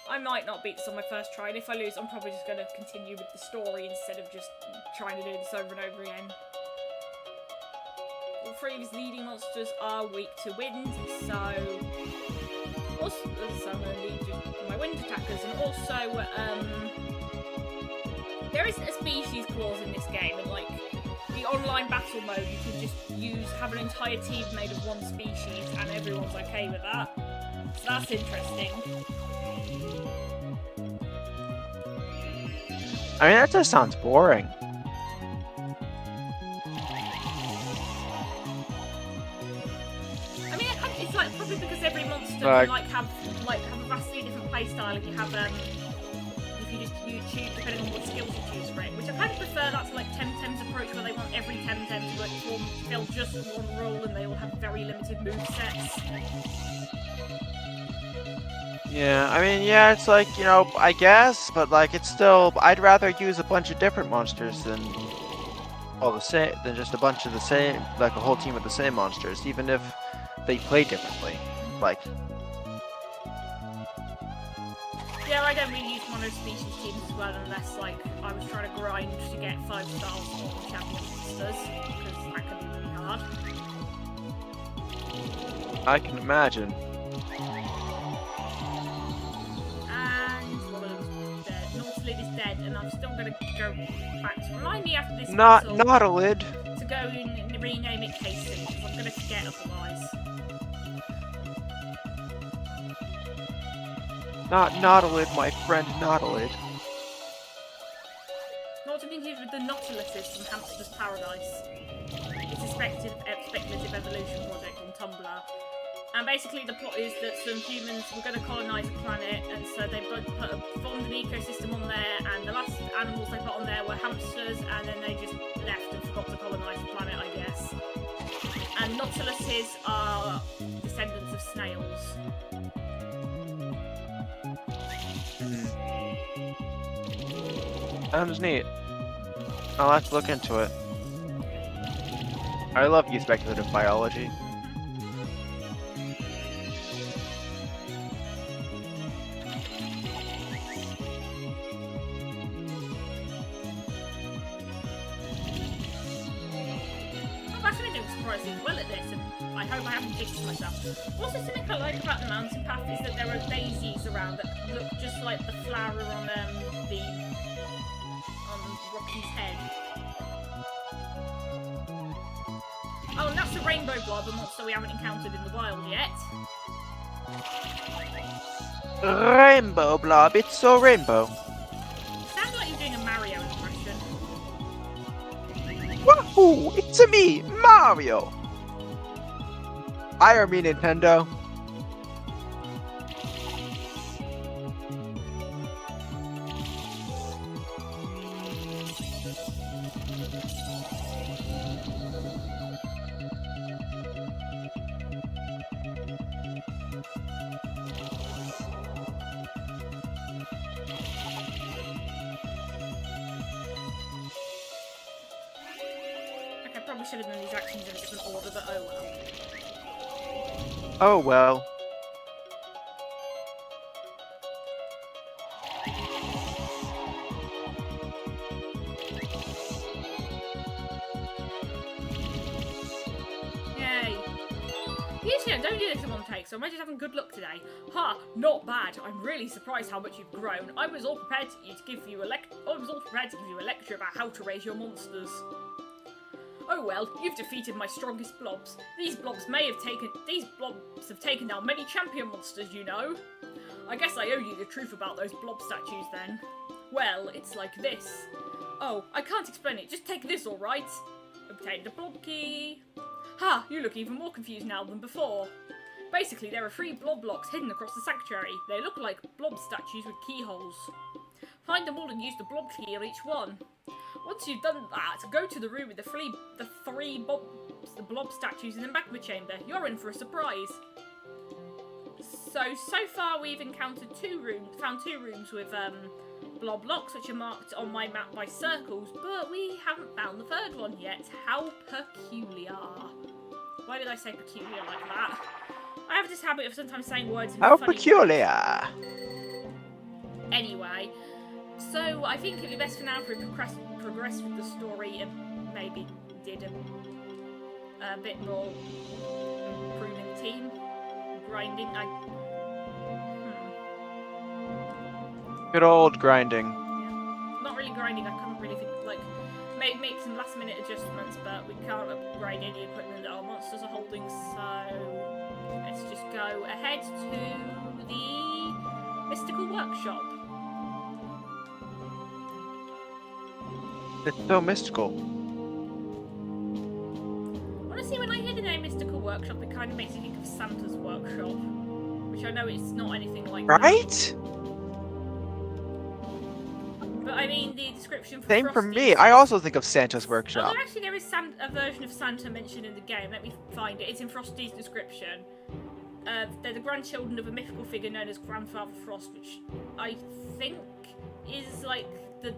I might not beat this on my first try, and if I lose, I'm probably just going to continue with the story instead of just trying to do this over and over again. All three of his leading monsters are weak to wind, so... Also, so I'm going to lead my wind attackers, and also, There isn't a species clause in this game, and like the online battle mode, you can just have an entire team made of one species, and everyone's okay with that. So that's interesting. I mean, that just sounds boring. I mean, it's like probably because every monster can have a vastly different playstyle if you have if you choose depending on what skills you choose for it. Which I kind of prefer that to like Temtem's approach, where they want every Temtem to like fill just one role, and they all have very limited movesets. Yeah, I mean, yeah, it's like, you know, I guess, but like, it's still, I'd rather use a bunch of different monsters than all the same, than just a bunch of the same, like a whole team of the same monsters, even if they play differently. Like, yeah, I don't really use mono-species teams as well, unless like I was trying to grind to get 5 stars on champion monsters, because that can be really hard. I can imagine. Is dead, and I'm still gonna go back to remind me after this Not a lid. to go and rename it Casey, because I'm gonna forget otherwise. Not a lid, my friend, not a lid. Not to confuse with the Nautiluses from Hamster's Paradise. It's a speculative evolution project on Tumblr. And basically the plot is that some humans were going to colonise a planet, and so they formed an ecosystem on there, and the last animals they put on there were hamsters, and then they just left and forgot to colonise the planet, I guess. And Nautiluses are descendants of snails. Sounds neat. I'll have to look into it. I love speculative biology. Well at this, and I hope I haven't jinxed myself. Also, something I like about the mountain path is that there are daisies around that look just like the flower on Rocky's head. Oh, and that's the rainbow blob, a monster we haven't encountered in the wild yet. Rainbow blob, it's so rainbow. Sounds like you're doing a Mario impression. Wahoo! It's me, Mario! I mean Nintendo. Okay, probably should have done these actions in a different order, but oh well. Oh well. Yay. Usually I don't do this in one take, so am I just having good luck today? Ha! Not bad. I'm really surprised how much you've grown. I was all prepared to give you a lecture about how to raise your monsters. Oh well, you've defeated my strongest blobs. These blobs have taken down many champion monsters, you know. I guess I owe you the truth about those blob statues then. Well, it's like this. Oh, I can't explain it, just take this, alright? Obtain the blob key. Ha, you look even more confused now than before. Basically, there are 3 blob blocks hidden across the sanctuary. They look like blob statues with keyholes. Find them all and use the blob key on each one. Once you've done that, go to the room with the 3 blob statues in the magma chamber. You're in for a surprise. So far we've encountered 2 rooms, found 2 rooms with blob blocks, which are marked on my map by circles, but we haven't found the 3rd one yet. How peculiar. Why did I say peculiar like that? I have this habit of sometimes saying words in How funny peculiar. ways. Anyway, so I think it'd be best for now if we progress with the story and maybe did a bit more improving the team, grinding. Good old grinding. Yeah. not really grinding. I can't really think, like, make some last minute adjustments, but we can't upgrade any equipment that our monsters are holding, so let's just go ahead to the Mystical Workshop. It's so mystical. Honestly, when I hear the name Mystical Workshop, it kind of makes me think of Santa's Workshop, which I know it's not anything like that. Right? But I mean, the description for Same for Frosty me. I also think of Santa's Oh, Workshop. there is a version of Santa mentioned in the game. Let me find it. It's in Frosty's description. They're the grandchildren of a mythical figure known as Grandfather Frost, which I think is like the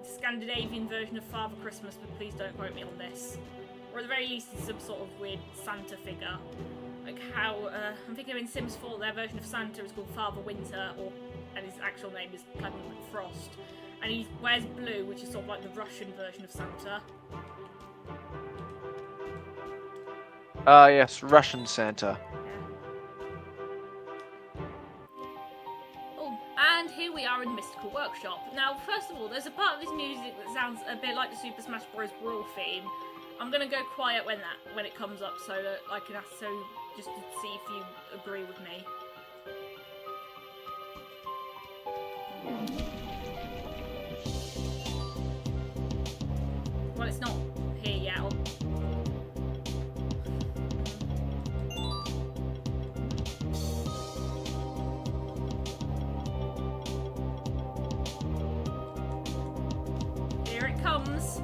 Scandinavian version of Father Christmas, but please don't quote me on this. Or at the very least, it's some sort of weird Santa figure. Like how, I'm thinking in Sims 4, their version of Santa is called Father Winter, and his actual name is Clement Frost. And he wears blue, which is sort of like the Russian version of Santa. Yes, Russian Santa. Oh, and here we are in the Mystical Workshop. Now, first of all, there's a part of this music that sounds a bit like the Super Smash Bros. Brawl theme. I'm gonna go quiet when it comes up, so that I can just to see if you agree with me. Well, it's not here yet. Here it comes.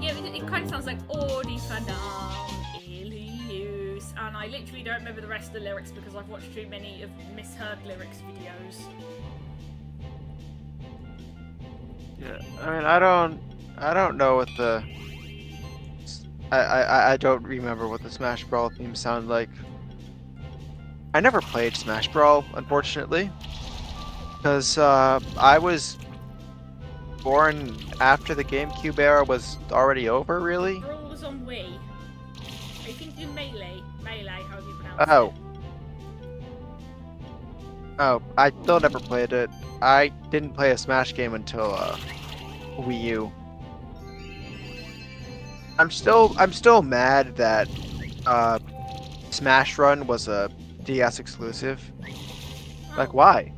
Yeah, it kind of sounds like Ordi Fadam Ilius, and I literally don't remember the rest of the lyrics because I've watched too many of misheard lyrics videos. Yeah, I mean, I don't know what the, I don't remember what the Smash Brawl theme sounded like. I never played Smash Brawl, unfortunately, because I was born after the GameCube era was already over, really. Brawl was on Wii. Are you thinking Melee? Melee, how do you pronounce Oh. it? Oh, I still never played it. I didn't play a Smash game until Wii U. I'm still mad that Smash Run was a DS exclusive. Like, Oh, why?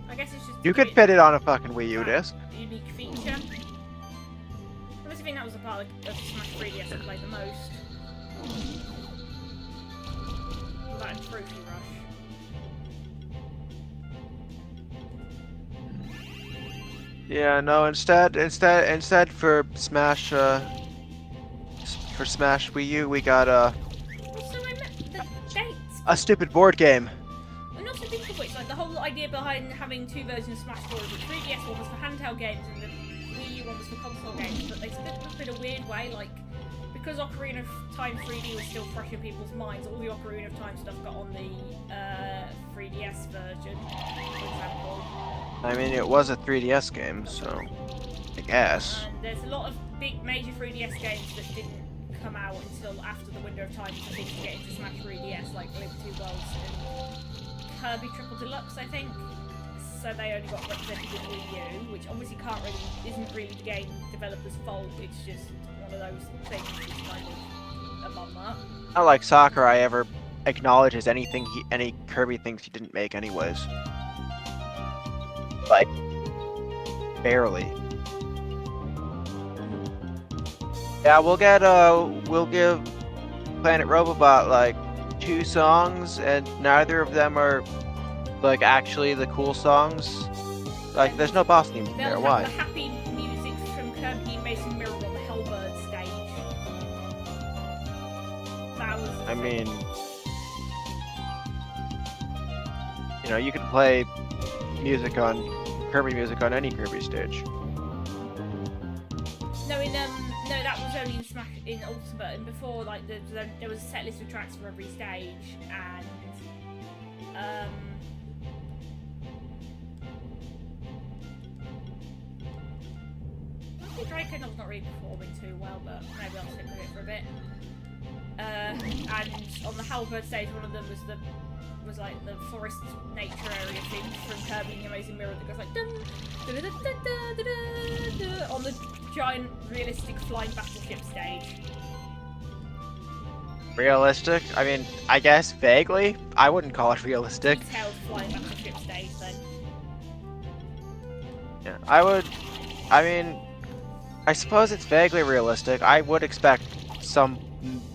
I guess it's just You could fit it on a fucking Wii U disc. unique feature. I must think that was the part of Smash 3DS I played the most. That and Trophy Rush. Yeah, no. Instead for Smash Wii U, we got Also, I meant the dates. a stupid board game. And not to think of which, like the whole idea behind having two versions of Smash Bros. The 3DS one was for handheld games and the Wii U one was for console games, but they split them up in a weird way, like because Ocarina of Time 3D was still fresh in people's minds, all the Ocarina of Time stuff got on the 3DS version, for example. I mean, it was a 3DS game, so I guess. And there's a lot of big major 3DS games that didn't come out until after the window of time for things to get into Smash 3DS, like Liberty Worlds and Kirby Triple Deluxe, I think. So they only got represented in Wii U, which obviously isn't really the game developer's fault. It's just one of those things that's kind of a bummer. Not like Sakurai ever acknowledges any Kirby things he didn't make anyways. Like, barely. Yeah, we'll give Planet Robobot like 2 songs, and neither of them are like actually the cool songs. Like, there's no boss theme there. They'll Why? have the happy music from Kirby Amazing Mirror on the Hellbird stage. That was. I mean, you know, you can play Kirby music on any Kirby stage. No, that was only in Ultimate, and before, like, there was a set list of tracks for every stage, and I think Draconov's not really performing too well, but maybe I'll stick with it for a bit. and on the Halberd stage, one of them was like the forest nature area thing from Kirby and the Amazing Mirror that goes like dun, dun, dun, dun, dun, dun, dun, dun, on the giant realistic flying battleship stage. Realistic? I mean, I guess vaguely. I wouldn't call it realistic. Detailed flying battleship stage then. Yeah, I mean, I suppose it's vaguely realistic. I would expect some,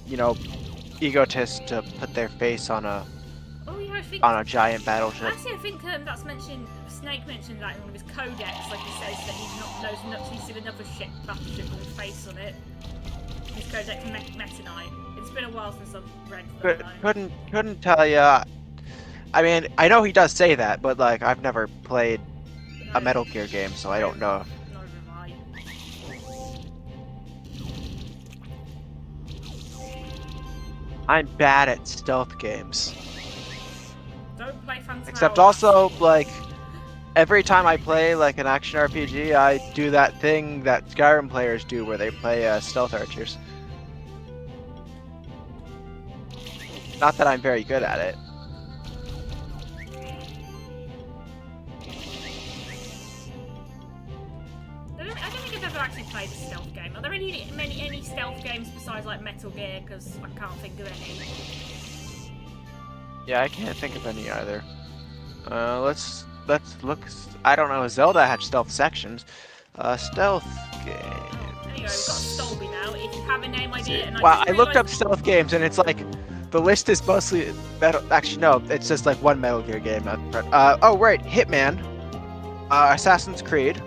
you know, egotist to put their face on a giant battleship. Actually, I think that's mentioned. Snake mentioned that in one of his codex. Like he says that he's seen another ship battleship with his face on it. His codex Meta Knight. It's been a while since I've read them. Couldn't tell ya. I mean, I know he does say that, but like I've never played a Metal Gear game, so I don't know. Neither have I. I'm bad at stealth games. Don't play Phantom Except Hour. also, like, every time I play like an action RPG, I do that thing that Skyrim players do where they play stealth archers. Not that I'm very good at it. I don't think I've ever actually played a stealth game. Are there any stealth games besides like Metal Gear? Because I can't think of any. Yeah, I can't think of any either. Let's look. I don't know. Zelda had stealth sections. Stealth game. Anyway, we've got Stolby now. If you have a name idea, and Wow, I looked up stealth games and it's like the list is mostly metal. Actually, no, it's just like one Metal Gear game. Oh right, Hitman, Assassin's Creed,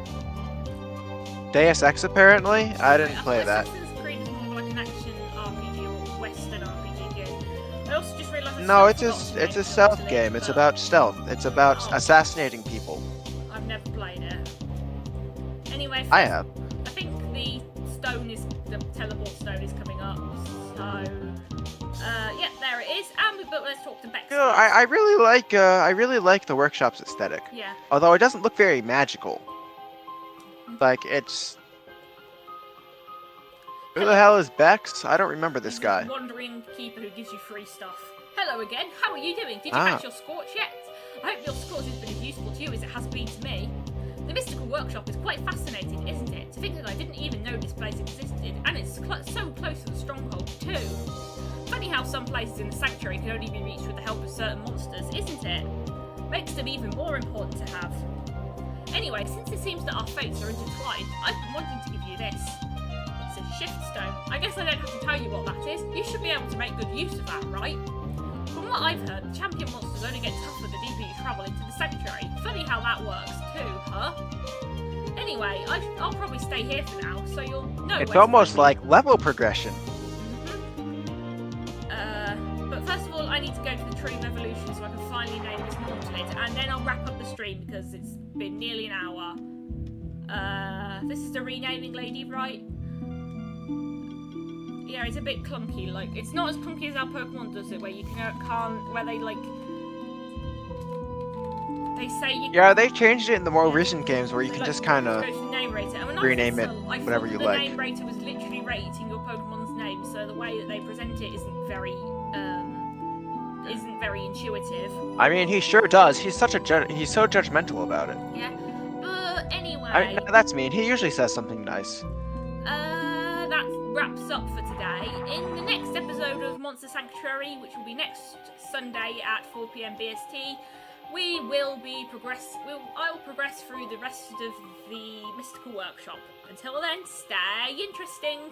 Deus Ex apparently. I didn't play that. Assassin's Creed is more like an action RPG or Western RPG game. I also just realised. No, it's a stealth game. It's about stealth. It's about assassinating people. I've never played it. Anyway, I have. I think the teleport stone is coming up. So, yeah, there it is. But let's talk to Bex. I really like the workshop's aesthetic. Yeah. Although it doesn't look very magical. Like it's. Who the hell is Bex? I don't remember this guy. The wandering keeper who gives you free stuff. Hello again. How are you doing? Did you catch your scorch yet? I hope your scorch has been as useful to you as it has been to me. The mystical workshop is quite fascinating, isn't it? To think that I didn't even know this place existed, and it's so close to the stronghold too. Funny how some places in the sanctuary can only be reached with the help of certain monsters, isn't it? Makes them even more important to have. Anyway, since it seems that our fates are intertwined, I've been wanting to give you this. It's a shift stone. I guess I don't have to tell you what that is. You should be able to make good use of that, right? From what I've heard, the champion monsters only get tougher the deeper you travel into the sanctuary. Funny how that works too, huh? Anyway, I'll probably stay here for now, so you'll know. It's almost like level progression. But first of all, I need to go to the Tree of Evolution so I can finally name this Mortalid, and then I'll wrap up the stream because it's been nearly an hour. This is the renaming lady, right? Yeah, it's a bit clunky. Like, it's not as clunky as our Pokemon does it, where you can't, where they like, they say you. Yeah, they changed it in the more recent games where you can just kind of rename it whatever you like. The name rater was literally rating your Pokemon's name, so the way that they present it isn't very intuitive. I mean, he sure does. He's such a he's so judgmental about it. Yeah, but anyway. No, that's mean. He usually says something nice. That wraps up for today. In the next episode of Monster Sanctuary, which will be next Sunday at 4 PM BST, we will be I'll progress through the rest of the Mystical Workshop. Until then, stay interesting.